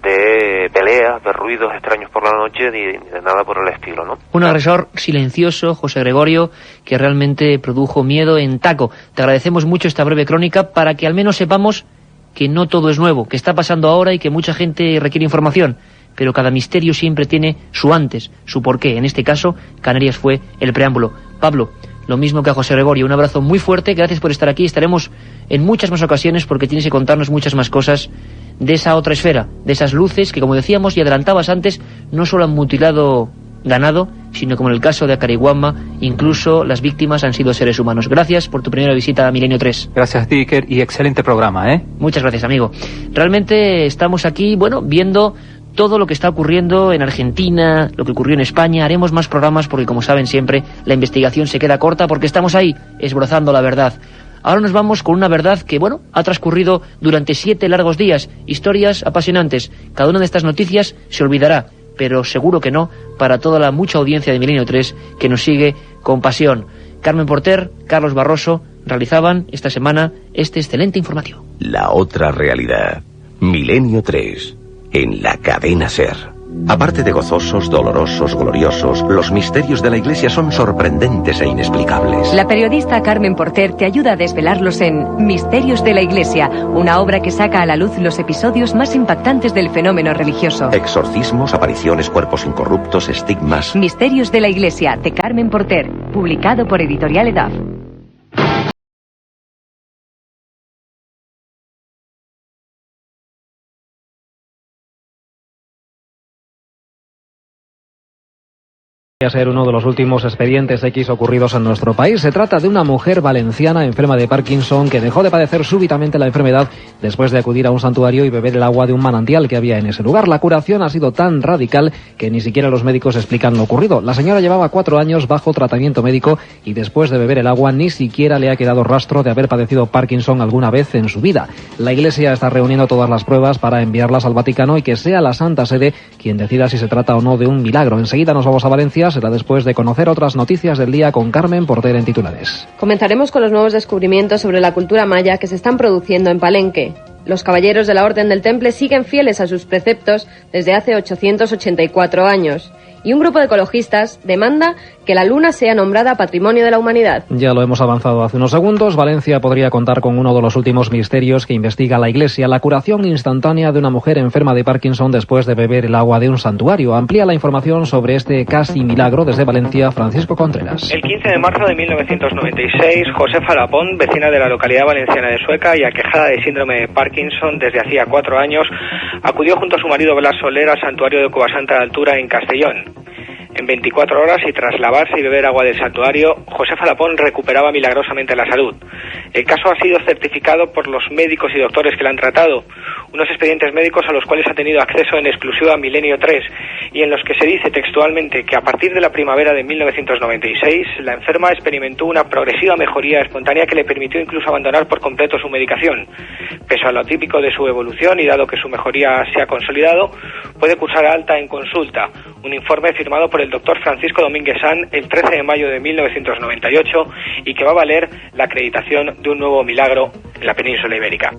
de peleas, de ruidos extraños por la noche, ni de nada por el estilo, ¿no? Un agresor silencioso, José Gregorio, que realmente produjo miedo en Taco. Te agradecemos mucho esta breve crónica para que al menos sepamos que no todo es nuevo, que está pasando ahora y que mucha gente requiere información, pero cada misterio siempre tiene su antes, su porqué. En este caso, Canarias fue el preámbulo. Pablo, lo mismo que a José Gregorio, un abrazo muy fuerte, gracias por estar aquí. Estaremos en muchas más ocasiones porque tienes que contarnos muchas más cosas de esa otra esfera, de esas luces que, como decíamos y adelantabas antes, no solo han mutilado ganado, sino como en el caso de Acariguama, incluso las víctimas han sido seres humanos. Gracias por tu primera visita a Milenio 3. Gracias a ti, Iker, y excelente programa, ¿eh? Muchas gracias, amigo. Realmente estamos aquí, bueno, viendo todo lo que está ocurriendo en Argentina, lo que ocurrió en España. Haremos más programas porque, como saben siempre, la investigación se queda corta porque estamos ahí, esbozando la verdad. Ahora nos vamos con una verdad que, bueno, ha transcurrido durante 7 largos días. Historias apasionantes. Cada una de estas noticias se olvidará, pero seguro que no, para toda la mucha audiencia de Milenio 3 que nos sigue con pasión. Carmen Porter, Carlos Barroso realizaban esta semana este excelente informativo. La otra realidad. Milenio 3. En la cadena SER. Aparte de gozosos, dolorosos, gloriosos, los misterios de la Iglesia son sorprendentes e inexplicables. La periodista Carmen Porter te ayuda a desvelarlos en Misterios de la Iglesia, una obra que saca a la luz los episodios más impactantes del fenómeno religioso. Exorcismos, apariciones, cuerpos incorruptos, estigmas. Misterios de la Iglesia, de Carmen Porter, publicado por Editorial EDAF. A ser uno de los últimos expedientes X ocurridos en nuestro país. Se trata de una mujer valenciana enferma de Parkinson que dejó de padecer súbitamente la enfermedad después de acudir a un santuario y beber el agua de un manantial que había en ese lugar. La curación ha sido tan radical que ni siquiera los médicos explican lo ocurrido. La señora llevaba 4 años bajo tratamiento médico y después de beber el agua ni siquiera le ha quedado rastro de haber padecido Parkinson alguna vez en su vida. La Iglesia está reuniendo todas las pruebas para enviarlas al Vaticano y que sea la Santa Sede quien decida si se trata o no de un milagro. Enseguida nos vamos a Valencia. Será después de conocer otras noticias del día con Carmen Porter en titulares. Comenzaremos con los nuevos descubrimientos sobre la cultura maya que se están produciendo en Palenque. Los caballeros de la Orden del Temple siguen fieles a sus preceptos desde hace 884 años. Y un grupo de ecologistas demanda que la Luna sea nombrada Patrimonio de la Humanidad. Ya lo hemos avanzado hace unos segundos. Valencia podría contar con uno de los últimos misterios que investiga la Iglesia: la curación instantánea de una mujer enferma de Parkinson después de beber el agua de un santuario. Amplía la información sobre este casi milagro desde Valencia Francisco Contreras. El 15 de marzo de 1996, Josefa Lapón, vecina de la localidad valenciana de Sueca y aquejada de síndrome de Parkinson desde hacía 4 años, acudió junto a su marido Blas Soler al santuario de Covasanta de Altura en Castellón. En 24 horas y tras lavarse y beber agua del santuario, Josefa Lapón recuperaba milagrosamente la salud. El caso ha sido certificado por los médicos y doctores que la han tratado, unos expedientes médicos a los cuales ha tenido acceso en exclusiva Milenio 3 y en los que se dice textualmente que a partir de la primavera de 1996 la enferma experimentó una progresiva mejoría espontánea que le permitió incluso abandonar por completo su medicación. Pese a lo atípico de su evolución y dado que su mejoría se ha consolidado, puede cursar alta en consulta. Un informe firmado por el doctor Francisco Domínguez San el 13 de mayo de 1998 y que va a valer la acreditación de un nuevo milagro en la península ibérica.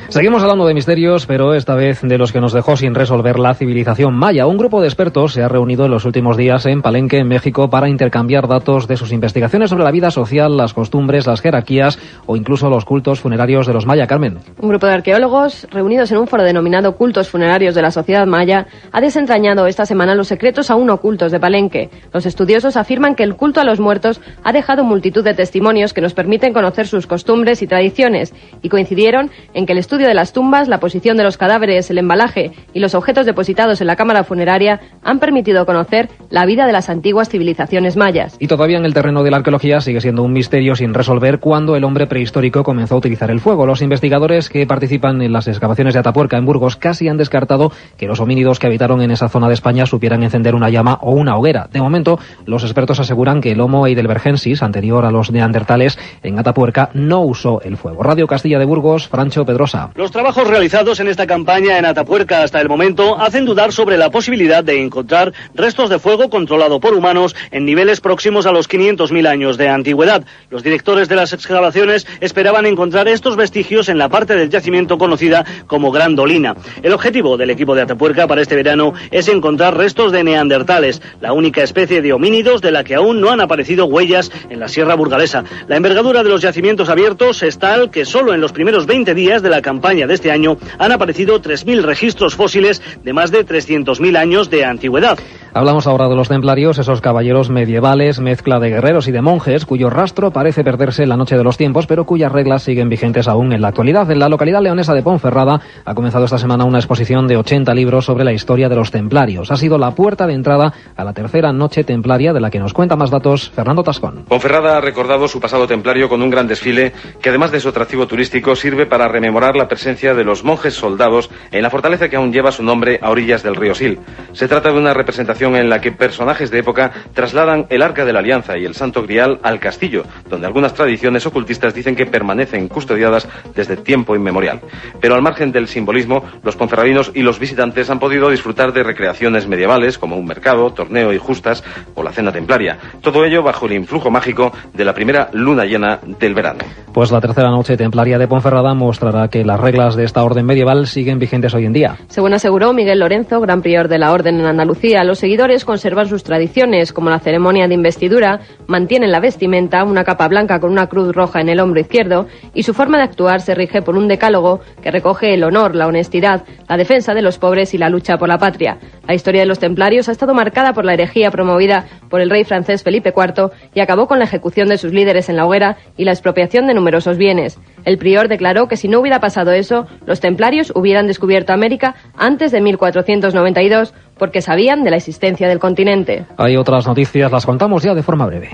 Seguimos hablando de misterios, pero esta vez de los que nos dejó sin resolver la civilización maya. Un grupo de expertos se ha reunido en los últimos días en Palenque, en México, para intercambiar datos de sus investigaciones sobre la vida social, las costumbres, las jerarquías o incluso los cultos funerarios de los maya. Carmen. Un grupo de arqueólogos, reunidos en un foro denominado Cultos Funerarios de la Sociedad Maya, ha desentrañado esta semana los secretos aún ocultos de Palenque. Los estudiosos afirman que el culto a los muertos ha dejado multitud de testimonios que nos permiten conocer sus costumbres y tradiciones, y coincidieron en que el estudio de las tumbas, la posición de los cadáveres, el embalaje y los objetos depositados en la cámara funeraria han permitido conocer la vida de las antiguas civilizaciones mayas. Y todavía en el terreno de la arqueología sigue siendo un misterio sin resolver cuándo el hombre prehistórico comenzó a utilizar el fuego. Los investigadores que participan en las excavaciones de Atapuerca, en Burgos, casi han descartado que los homínidos que habitaron en esa zona de España supieran encender una llama o una hoguera. De momento, los expertos aseguran que el Homo heidelbergensis, anterior a los neandertales, en Atapuerca no usó el fuego. Radio Castilla de Burgos, Francho Pedrosa. Los trabajos realizados en esta campaña en Atapuerca hasta el momento hacen dudar sobre la posibilidad de encontrar restos de fuego controlado por humanos en niveles próximos a los 500.000 años de antigüedad. Los directores de las excavaciones esperaban encontrar estos vestigios en la parte del yacimiento conocida como Gran Dolina. El objetivo del equipo de Atapuerca para este verano es encontrar restos de neandertales, la única especie de homínidos de la que aún no han aparecido huellas en la Sierra Burgalesa. La envergadura de los yacimientos abiertos es tal que solo en los primeros 20 días de la campaña de este año han aparecido 3.000 registros fósiles de más de 300.000 años de antigüedad. Hablamos ahora de los templarios, esos caballeros medievales, mezcla de guerreros y de monjes, cuyo rastro parece perderse en la noche de los tiempos, pero cuyas reglas siguen vigentes aún en la actualidad. En la localidad leonesa de Ponferrada ha comenzado esta semana una exposición de 80 libros sobre la historia de los templarios. Ha sido la puerta de entrada a la tercera noche templaria, de la que nos cuenta más datos Fernando Tascón. Ponferrada ha recordado su pasado templario con un gran desfile que, además de su atractivo turístico, sirve para rememorar la presencia de los monjes soldados en la fortaleza que aún lleva su nombre a orillas del río Sil. Se trata de una representación en la que personajes de época trasladan el Arca de la Alianza y el Santo Grial al castillo, donde algunas tradiciones ocultistas dicen que permanecen custodiadas desde tiempo inmemorial. Pero al margen del simbolismo, los ponferradinos y los visitantes han podido disfrutar de recreaciones medievales como un mercado, torneo y justas o la cena templaria. Todo ello bajo el influjo mágico de la primera luna llena del verano. Pues la tercera noche templaria de Ponferrada mostrará que las reglas de esta orden medieval siguen vigentes hoy en día. Según aseguró Miguel Lorenzo, gran prior de la orden en Andalucía, los seguidores conservan sus tradiciones, como la ceremonia de investidura, mantienen la vestimenta, una capa blanca con una cruz roja en el hombro izquierdo, y su forma de actuar se rige por un decálogo que recoge el honor, la honestidad, la defensa de los pobres y la lucha por la patria. La historia de los templarios ha estado marcada por la herejía promovida por el rey francés Felipe IV y acabó con la ejecución de sus líderes en la hoguera y la expropiación de numerosos bienes. El prior declaró que si no hubiera pasado eso, los templarios hubieran descubierto América antes de 1492 porque sabían de la existencia del continente. Hay otras noticias, las contamos ya de forma breve.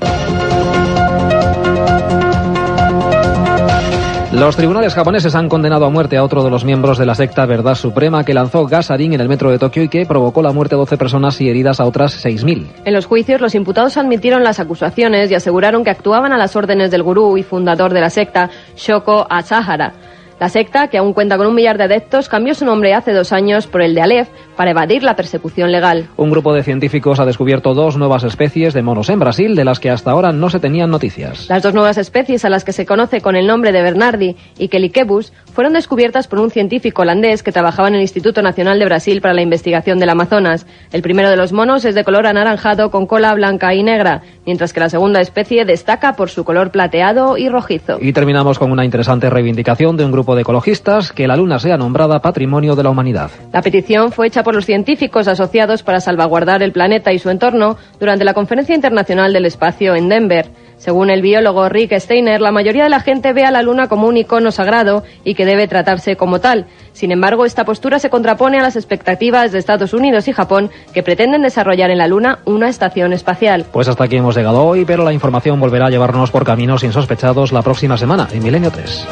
Los tribunales japoneses han condenado a muerte a otro de los miembros de la secta Verdad Suprema que lanzó gas sarín en el metro de Tokio y que provocó la muerte de 12 personas y heridas a otras 6.000. En los juicios, los imputados admitieron las acusaciones y aseguraron que actuaban a las órdenes del gurú y fundador de la secta, Shoko Asahara. La secta, que aún cuenta con 1 millar de adeptos, cambió su nombre hace 2 años por el de Aleph para evadir la persecución legal. Un grupo de científicos ha descubierto 2 nuevas especies de monos en Brasil de las que hasta ahora no se tenían noticias. Las 2 nuevas especies, a las que se conoce con el nombre de Bernardi y Kelikeebus, fueron descubiertas por un científico holandés que trabajaba en el Instituto Nacional de Brasil para la investigación del Amazonas. El primero de los monos es de color anaranjado con cola blanca y negra, mientras que la segunda especie destaca por su color plateado y rojizo. Y terminamos con una interesante reivindicación de un grupo de ecologistas: que la Luna sea nombrada Patrimonio de la Humanidad. La petición fue hecha por los científicos asociados para salvaguardar el planeta y su entorno durante la Conferencia Internacional del Espacio en Denver. Según el biólogo Rick Steiner, la mayoría de la gente ve a la Luna como un icono sagrado y que debe tratarse como tal. Sin embargo, esta postura se contrapone a las expectativas de Estados Unidos y Japón, que pretenden desarrollar en la Luna una estación espacial. Pues hasta aquí hemos llegado hoy, pero la información volverá a llevarnos por caminos insospechados la próxima semana en Milenio 3.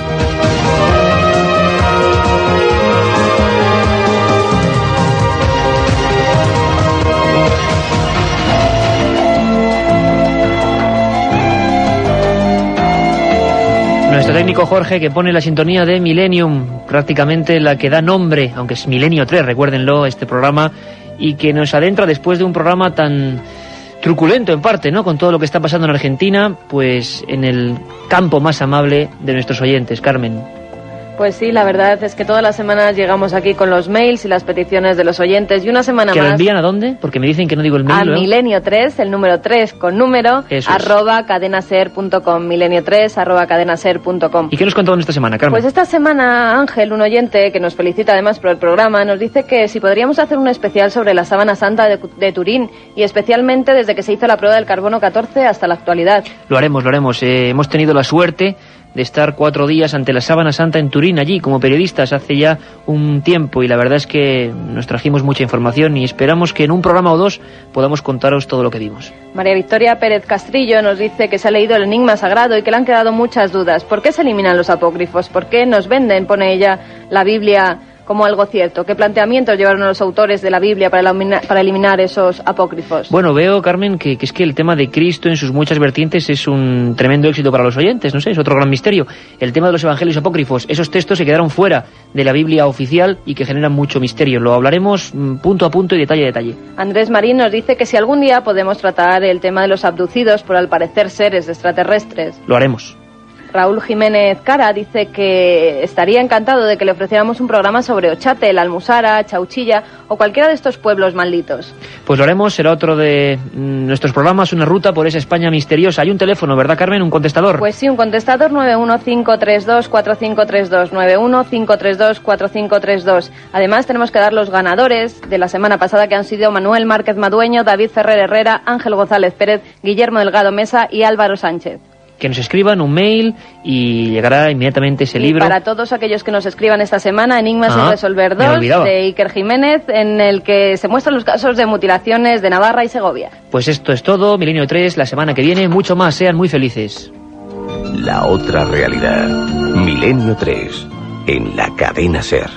Nuestro técnico Jorge, que pone la sintonía de Millennium, prácticamente la que da nombre, aunque es Milenio 3, recuérdenlo, este programa, y que nos adentra después de un programa tan truculento en parte, ¿no?, con todo lo que está pasando en Argentina, pues en el campo más amable de nuestros oyentes. Carmen. Pues sí, la verdad es que todas las semanas llegamos aquí con los mails y las peticiones de los oyentes, y una semana ¿Que más... lo envían a dónde? Porque me dicen que no digo el mail. A Milenio 3, el número 3 con número, @cadenaser.com, Milenio 3 @cadenaser.com. ¿Y qué nos contaban esta semana, Carmen? Pues esta semana Ángel, un oyente que nos felicita además por el programa, nos dice que si podríamos hacer un especial sobre la Sábana Santa de Turín, y especialmente desde que se hizo la prueba del carbono 14 hasta la actualidad. Lo haremos. Hemos tenido la suerte de estar 4 días ante la Sábana Santa en Turín, allí como periodistas hace ya un tiempo, y la verdad es que nos trajimos mucha información y esperamos que en un programa o 2 podamos contaros todo lo que vimos. María Victoria Pérez Castrillo nos dice que se ha leído el Enigma Sagrado y que le han quedado muchas dudas. ¿Por qué se eliminan los apócrifos? ¿Por qué nos venden, pone ella, la Biblia como algo cierto? ¿Qué planteamientos llevaron a los autores de la Biblia para eliminar esos apócrifos? Bueno, veo, Carmen, que es que el tema de Cristo en sus muchas vertientes es un tremendo éxito para los oyentes, no sé, es otro gran misterio. El tema de los evangelios apócrifos, esos textos se quedaron fuera de la Biblia oficial y que generan mucho misterio. Lo hablaremos punto a punto y detalle a detalle. Andrés Marín nos dice que si algún día podemos tratar el tema de los abducidos por al parecer seres extraterrestres. Lo haremos. Raúl Jiménez Cara dice que estaría encantado de que le ofreciéramos un programa sobre Ochate, la Almusara, Chauchilla o cualquiera de estos pueblos malditos. Pues lo haremos, será otro de nuestros programas, una ruta por esa España misteriosa. Hay un teléfono, ¿verdad, Carmen? ¿Un contestador? Pues sí, un contestador, 915324532, 915324532. Además tenemos que dar los ganadores de la semana pasada, que han sido Manuel Márquez Madueño, David Ferrer Herrera, Ángel González Pérez, Guillermo Delgado Mesa y Álvaro Sánchez. Que nos escriban un mail y llegará inmediatamente ese libro. Para todos aquellos que nos escriban esta semana, Enigmas sin resolver 2, de Iker Jiménez, en el que se muestran los casos de mutilaciones de Navarra y Segovia. Pues esto es todo, Milenio 3, la semana que viene, mucho más, sean muy felices. La otra realidad, Milenio 3, en la cadena SER.